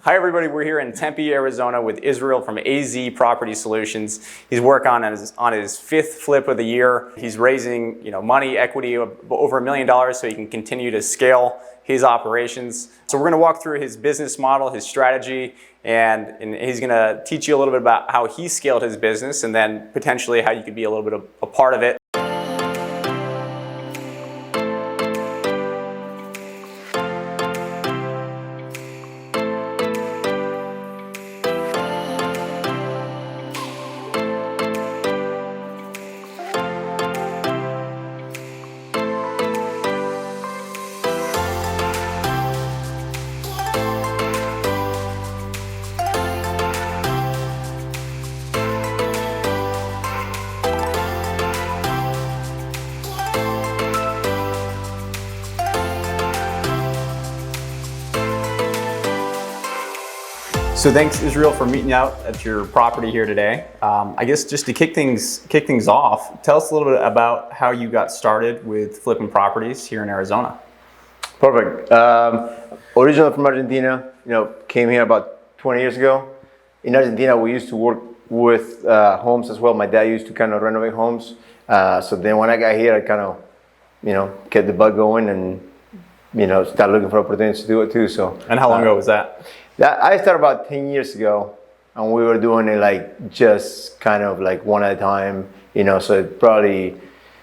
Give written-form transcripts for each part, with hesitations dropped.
Hi everybody, we're here in Tempe, Arizona with Israel from AZ Property Solutions. He's working on his fifth flip of the year. He's raising money, equity of over $1 million so he can continue to scale his operations. So we're going to walk through his business model, his strategy, and he's going to teach you a little bit about how he scaled his business and then potentially how you could be a little bit of a part of it. So thanks, Israel, for meeting out at your property here today. I guess just to kick things off, tell us a little bit about how you got started with flipping properties here in Arizona. Perfect. Originally from Argentina, came here about 20 years ago. In Argentina, we used to work with homes as well. My dad used to kind of renovate homes. So then when I got here, I kind of, kept the bug going and, started looking for opportunities to do it too. So. And how long ago was that? I started about 10 years ago, and we were doing it just kind of one at a time, so it probably,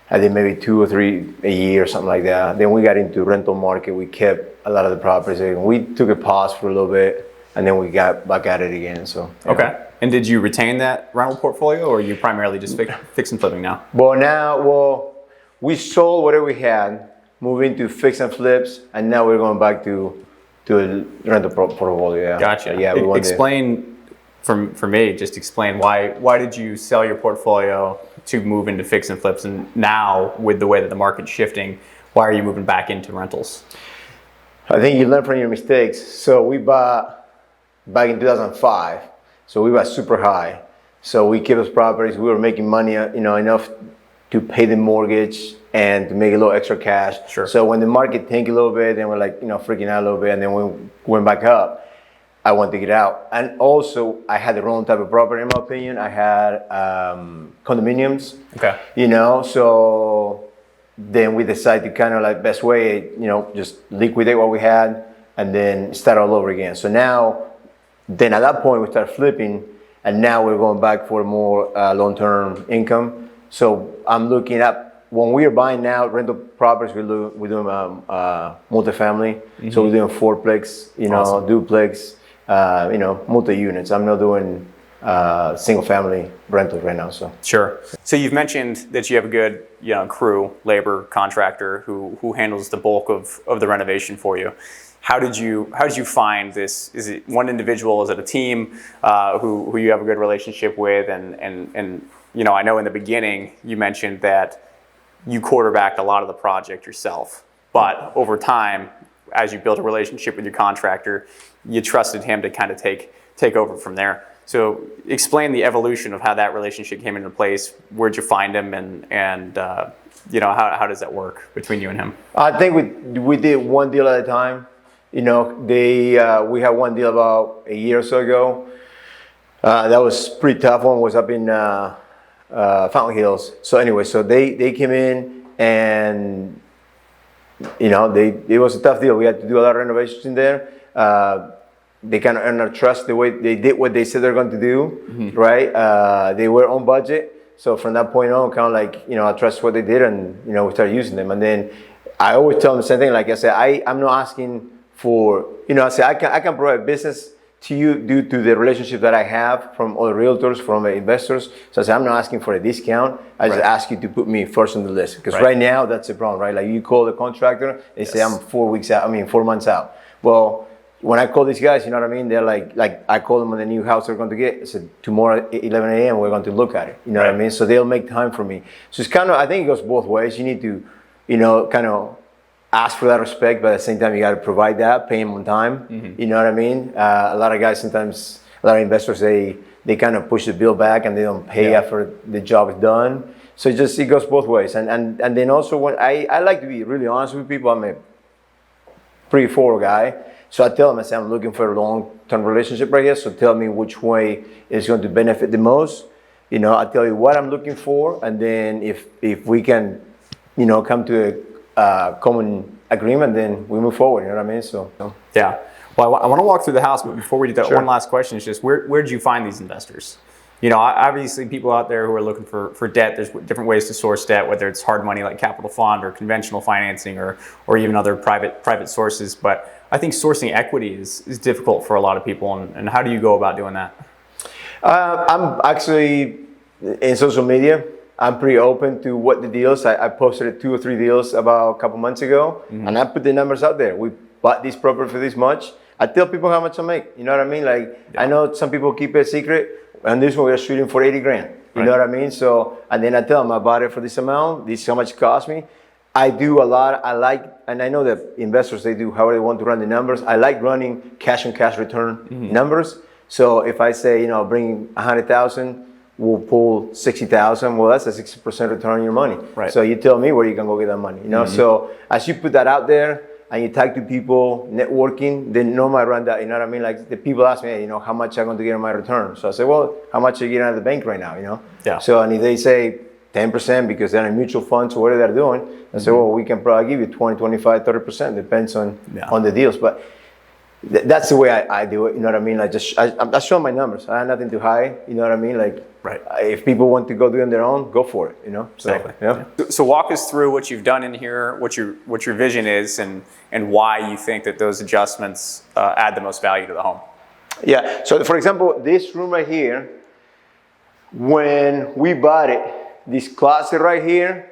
I did maybe 2 or 3 a year or something like that. Then we got into rental market. We kept a lot of the properties, and we took a pause for a little bit, and then we got back at it again. So okay. And did you retain that rental portfolio, or are you primarily just fix and flipping now? Well, we sold whatever we had, moved into fix and flips, and now we're going back to a rental portfolio. Yeah. Gotcha. Yeah. Explain for me. Just explain why did you sell your portfolio to move into fix and flips, and now with the way that the market's shifting, why are you moving back into rentals? I think you learn from your mistakes. So we bought back in 2005. So we bought super high. So we kept those properties. We were making money, enough to pay the mortgage and to make a little extra cash. Sure. So when the market tanked a little bit, then we're freaking out a little bit, and then we went back up. I wanted to get out. And also, I had the wrong type of property, in my opinion. I had condominiums. Okay. So then we decided to kind of best way, just liquidate what we had and then start all over again. So now, then at that point, we started flipping, and now we're going back for more long-term income. So I'm looking at, when we are buying now rental properties, we're doing multifamily. Mm-hmm. So we're doing fourplex, awesome. Duplex, multi-units. I'm not doing single family rentals right now. So sure. So you've mentioned that you have a good crew, labor, contractor who handles the bulk of the renovation for you. How did you find this? Is it one individual? Is it a team who you have a good relationship with? And I know in the beginning you mentioned that you quarterbacked a lot of the project yourself, but over time, as you built a relationship with your contractor, you trusted him to kind of take over from there. So explain the evolution of how that relationship came into place. Where'd you find him, and how does that work between you and him? I think we did one deal at a time. We had one deal about a year or so ago. That was pretty tough. One was up in Fountain Hills. So anyway, so they came in, and it was a tough deal. We had to do a lot of renovations in there. They kind of earned our trust the way they did what they said they're going to do. Mm-hmm. Right? They were on budget. So from that point on, kind of I trust what they did, and we started using them. And then I always tell them the same thing. Like I said, I'm not asking for I say I can provide business to you due to the relationship that I have from other realtors, from investors. So I say, I'm not asking for a discount. I just ask you to put me first on the list. Because right now, that's the problem, right? Like you call the contractor, they say, I'm 4 months out. Well, when I call these guys, you know what I mean? They're like I call them on the new house they're going to get. I said, tomorrow at 11 a.m., we're going to look at it. You know what I mean? So they'll make time for me. So it's kind of, I think it goes both ways. You need to, kind of ask for that respect, but at the same time, you got to provide that, pay them on time. Mm-hmm. You know what I mean? A lot of guys sometimes, a lot of investors, they kind of push the bill back and they don't pay after the job is done. So it goes both ways. And then also, when I like to be really honest with people. I'm a pretty forward guy. So I tell them, I say, I'm looking for a long-term relationship right here. So tell me which way is going to benefit the most. I tell you what I'm looking for, and then if we can, come to a common agreement, then we move forward. You know what I mean? So yeah. Well, I want to walk through the house, but before we do that, Sure. one last question is just where did you find these investors? Obviously people out there who are looking for debt, there's different ways to source debt, whether it's hard money like capital fund or conventional financing or even other private sources. But I think sourcing equity is difficult for a lot of people. And how do you go about doing that? I'm actually in social media. I'm pretty open to what the deals. I posted 2 or 3 deals about a couple months ago, and I put the numbers out there. We bought this property for this much. I tell people how much I make. You know what I mean? I know some people keep it a secret, and this one we're shooting for 80 grand. You know what I mean? So, and then I tell them I bought it for this amount. This is how much it cost me. I do a lot. And I know that investors, they do however they want to run the numbers. I like running cash on cash return numbers. So if I say, bring 100,000, we'll pull 60,000. Well, that's a 60% return on your money. Right. So you tell me where you can go get that money. So as you put that out there and you talk to people, networking, then normally I run that. You know what I mean? Like the people ask me, hey, how much I'm going to get on my return. So I say, well, how much are you getting out of the bank right now? Yeah. So and if they say 10% because they're in mutual funds or whatever they're doing, I say, well, we can probably give you 20, 25, 30%. Depends on the deals. But that's the way I do it. You know what I mean? I show my numbers. I have nothing to hide. You know what I mean? If people want to go do it on their own, go for it. So, exactly. Yeah. So walk us through what you've done in here, what your vision is, and why you think that those adjustments add the most value to the home. Yeah. So for example, this room right here, when we bought it, this closet right here,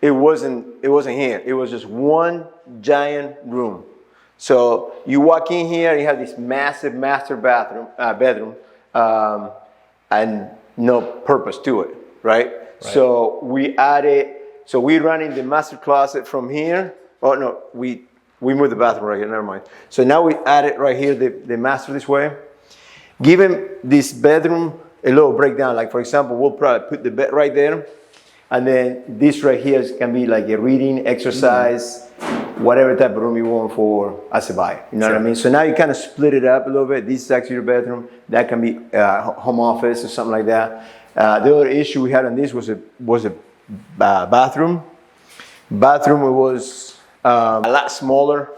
it wasn't here. It was just one giant room. So you walk in here, you have this massive master bedroom, and no purpose to it, right? So we added, we run in the master closet from here. Oh no, we moved the bathroom right here, never mind. So now we added right here the master this way. Giving this bedroom a little breakdown, like for example, we'll probably put the bed right there, and then this right here can be like a reading, exercise, whatever type of room you want for as a buyer. You know what I mean? So now you kind of split it up a little bit. This is actually your bedroom. That can be home office or something like that. The other issue we had on this was a bathroom. Bathroom was a lot smaller.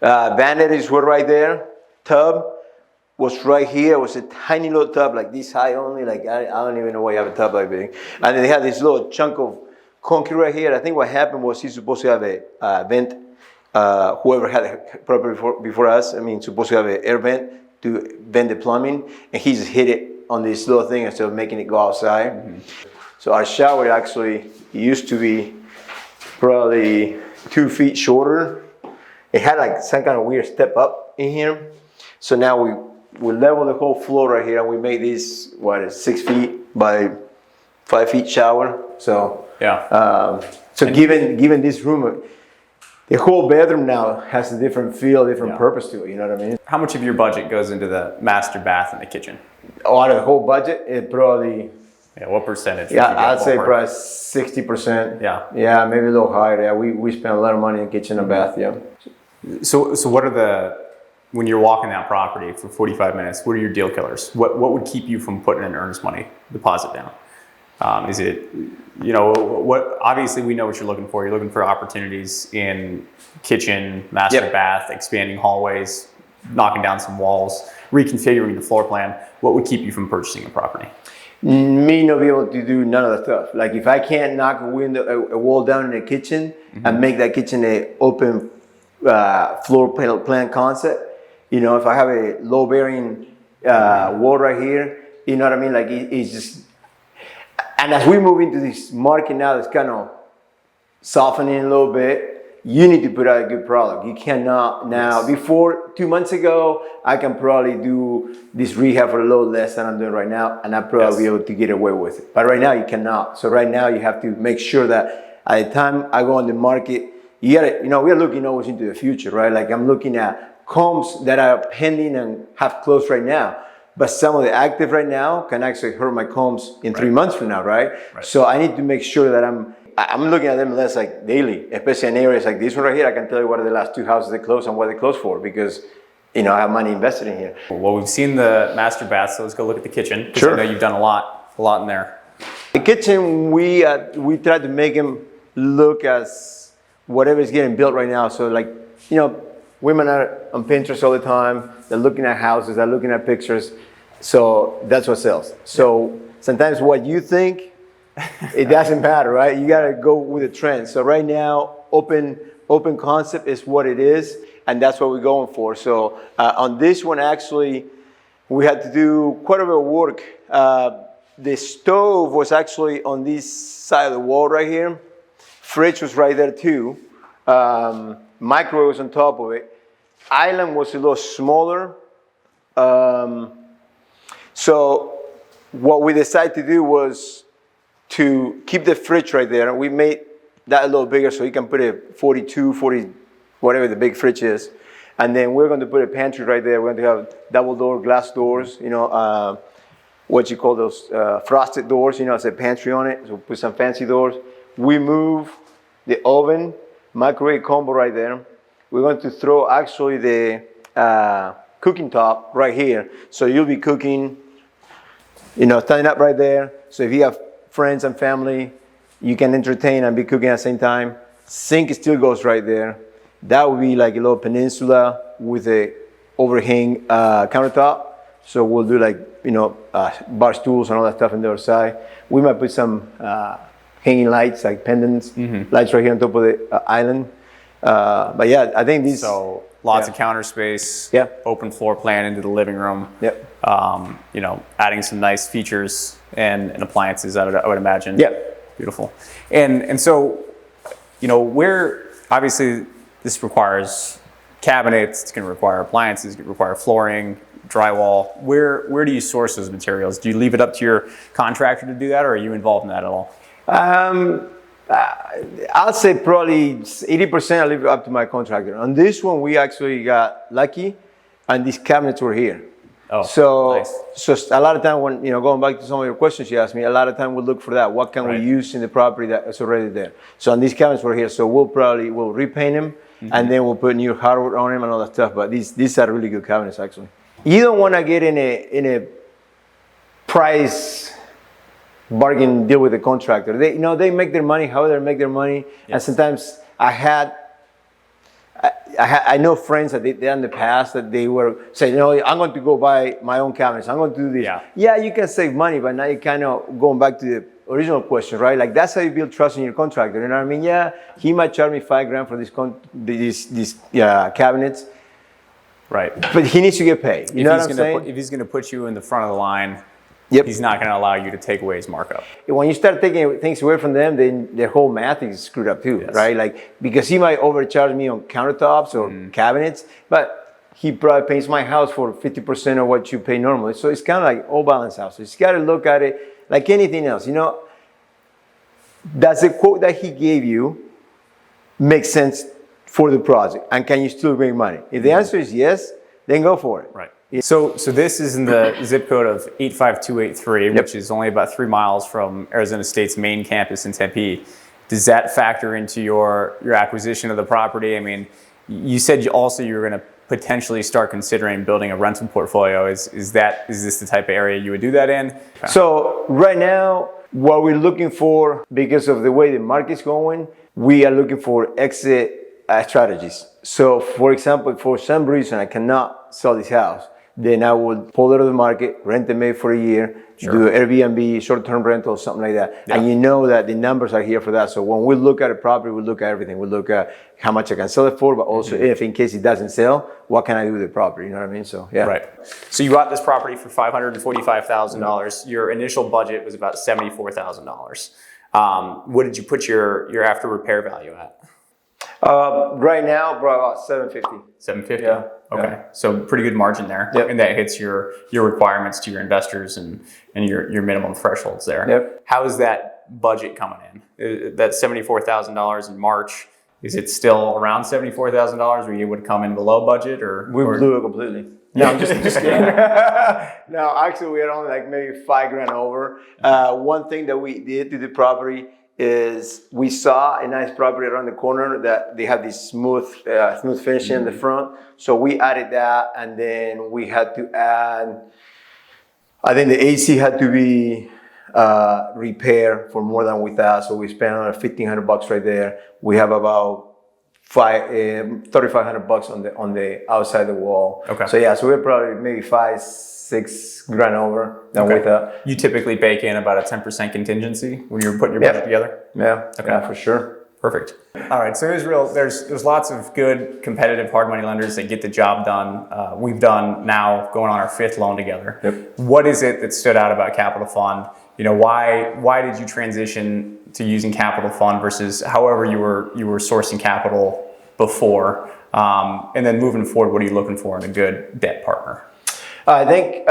Vanities were right there. Tub was right here. It was a tiny little tub, like this high only. Like I don't even know why you have a tub like big. And then they had this little chunk of concrete right here. I think what happened was he's supposed to have a vent. Whoever had a property before us, supposed to have an air vent to vent the plumbing, and he just hit it on this little thing instead of making it go outside. So our shower actually used to be probably 2 feet shorter. It had like some kind of weird step up in here. So now we level the whole floor right here, and we made this 6 feet by 5 feet shower. So given this room, the whole bedroom now has a different feel, different purpose to it. You know what I mean? How much of your budget goes into the master bath and the kitchen? Out of the whole budget, it probably. Yeah, what percentage? I'd say probably 60%. Yeah, maybe a little higher. Yeah, we spend a lot of money in kitchen and bath. Yeah. So what are when you're walking that property for 45 minutes? What are your deal killers? What would keep you from putting an earnest money deposit down? Is it, obviously we know what you're looking for. You're looking for opportunities in kitchen, master bath, expanding hallways, knocking down some walls, reconfiguring the floor plan. What would keep you from purchasing a property? Me not be able to do none of the stuff. Like if I can't knock a wall down in the kitchen and make that kitchen a open floor plan concept, if I have a low bearing wall right here, you know what I mean? Like it's just. And as we move into this market now that's kind of softening a little bit, you need to put out a good product. You cannot now, before 2 months ago, I can probably do this rehab for a little less than I'm doing right now, and I'll probably be able to get away with it. But right now, you cannot. So right now, you have to make sure that at the time I go on the market, you gotta, we're looking always into the future, right? Like I'm looking at homes that are pending and have closed right now. But some of the active right now can actually hurt my combs in 3 months from now, right? So I need to make sure that I'm looking at them less like daily, especially in areas like this one right here. I can tell you what are the last 2 houses they closed and what they closed for because, I have money invested in here. Well, we've seen the master bath, so let's go look at the kitchen. Sure. I know you've done a lot in there. The kitchen, we try to make them look as whatever is getting built right now. So like, women are on Pinterest all the time. They're looking at houses, they're looking at pictures. So that's what sells. So sometimes what you think, it doesn't matter, right? You got to go with the trend. So right now, open concept is what it is, and that's what we're going for. So on this one, actually, we had to do quite a bit of work. The stove was actually on this side of the wall right here. Fridge was right there too. Microwave was on top of it. Island was a little smaller. So what we decided to do was to keep the fridge right there. We made that a little bigger so you can put a 42, 40, whatever the big fridge is. And then we're going to put a pantry right there. We're going to have double door glass doors, what you call those frosted doors, it's a pantry on it. So put some fancy doors. We move the oven, microwave combo right there. We're going to throw actually the cooking top right here. So you'll be cooking, standing up right there. So if you have friends and family, you can entertain and be cooking at the same time. Sink still goes right there. That would be like a little peninsula with a overhang countertop. So we'll do bar stools and all that stuff on the other side. We might put some hanging lights, like pendants, lights right here on top of the island. But yeah, I think these. So lots of counter space. Yeah. Open floor plan into the living room. Yep. Adding some nice features and appliances. I would imagine. Yep. Beautiful. And so, where obviously this requires cabinets. It's going to require appliances. It's going to require flooring, drywall. Where do you source those materials? Do you leave it up to your contractor to do that, or are you involved in that at all? I'll say probably 80% I leave it up to my contractor. On this one, we actually got lucky, and these cabinets were here. Oh, so, nice. So a lot of time when, going back to some of your questions you asked me, a lot of time we'll look for that. What can we use in the property that is already there? So on these cabinets were here. So we'll repaint them, and then we'll put new hardwood on them and all that stuff. But these are really good cabinets, actually. You don't want to get in a price bargain deal with the contractor. They make their money however they make their money. Yes. And sometimes I know friends that they did in the past that they were saying, I'm going to go buy my own cabinets. I'm going to do this. Yeah, you can save money, but now you're kind of going back to the original question, right? Like that's how you build trust in your contractor. You know what I mean? Yeah, he might charge me $5,000 for these cabinets. Right. But he needs to get paid. You know what I'm saying? If he's going to put you in the front of the line, yep, he's not going to allow you to take away his markup. When you start taking things away from them, then their whole math is screwed up too, right? Like, because he might overcharge me on countertops or cabinets, but he probably pays my house for 50% of what you pay normally. So it's kind of like all balanced out. So you got to look at it like anything else. Does the quote that he gave you make sense for the project, and can you still make money? If the answer is yes, then go for it. Right. So this is in the zip code of 85283, which is only about 3 miles from Arizona State's main campus in Tempe. Does that factor into your acquisition of the property? I mean, you said you were going to potentially start considering building a rental portfolio. Is this the type of area you would do that in? Okay. So right now, what we're looking for, because of the way the market's going, we are looking for exit strategies. So for example, for some reason I cannot sell this house, then I would pull it out of the market, rent it maybe for a year, do Airbnb, short-term rental, something like that. Yeah. And that the numbers are here for that. So when we look at a property, we look at everything. We look at how much I can sell it for, but also if in case it doesn't sell, what can I do with the property? You know what I mean? So, yeah. Right. So you bought this property for $545,000. Your initial budget was about $74,000. What did you put your after repair value at? Right now, about $750. $750? Yeah. Okay. Yeah. So pretty good margin there. Yep. And that hits your requirements to your investors and your minimum thresholds there. Yep. How is that budget coming in? That $74,000 in March, is it still around $74,000? Were you able to come in below budget or? We blew it completely. No, I'm just kidding. No, actually we had only like maybe $5,000 over. One thing that we did to the property is we saw a nice property around the corner that they have this smooth finishing in the front. So we added that, and then we had to add, I think the AC had to be repaired for more than we thought. So we spent another $1,500 right there. We have about $3,500 on the outside the wall. Okay. So yeah, so we're probably maybe $5,000-6,000 over than we thought. You typically bake in about a 10% contingency when you're putting your budget together? Yeah, okay. Yeah, for sure. Perfect. All right, so Israel, there's lots of good competitive hard money lenders that get the job done. We've done now going on our 5th loan together. Yep. What is it that stood out about Capital Fund? You know, why did you transition to using Capital Fund versus however you were sourcing capital before? And then moving forward, what are you looking for in a good debt partner? I think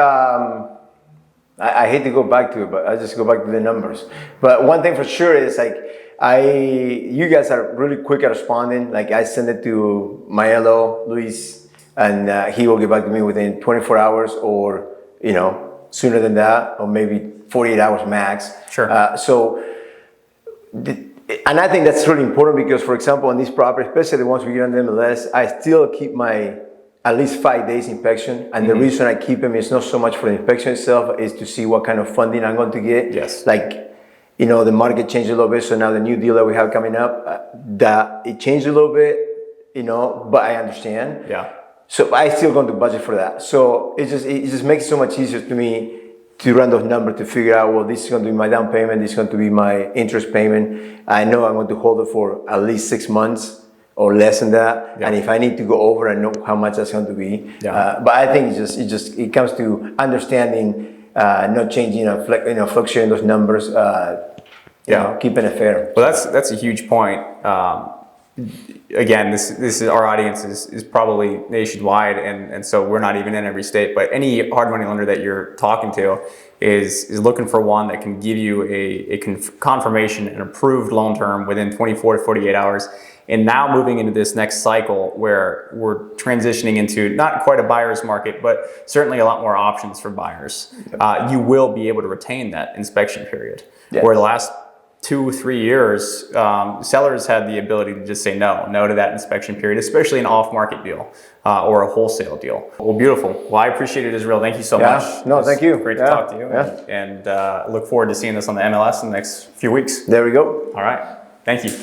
I hate to go back to it, but I just go back to the numbers. But one thing for sure is like you guys are really quick at responding. Like I send it to my LO, Luis, and he will get back to me within 24 hours or, you know, sooner than that, or maybe 48 hours max. Sure. And I think that's really important because, for example, on these properties, especially the ones we get on the MLS, I still keep my at least 5 days inspection. And the reason I keep them is not so much for the inspection itself, is to see what kind of funding I'm going to get. Yes. Like, you know, the market changed a little bit. So now the new deal that we have coming up, that it changed a little bit, you know, but I understand. Yeah. So I still going to budget for that. So it just makes it so much easier to me to run those numbers to figure out, well, this is going to be my down payment, this is going to be my interest payment. I know I'm going to hold it for at least 6 months or less than that. Yeah. And if I need to go over, I know how much that's going to be. Yeah. But I think it comes to understanding, not changing, fluctuating those numbers, you know, keeping it fair. Well, that's a huge point. Again, this is our audience is probably nationwide, and so we're not even in every state. But any hard money lender that you're talking to is looking for one that can give you a confirmation and approved loan term within 24 to 48 hours. And now moving into this next cycle where we're transitioning into not quite a buyer's market, but certainly a lot more options for buyers, you will be able to retain that inspection period. Yes. Where the last 2-3 years, sellers had the ability to just say no to that inspection period, especially an off-market deal or a wholesale deal. Well, beautiful. Well, I appreciate it, Israel. Thank you so much. No, thank you. Great to talk to you. And look forward to seeing this on the MLS in the next few weeks. There we go. All right. Thank you.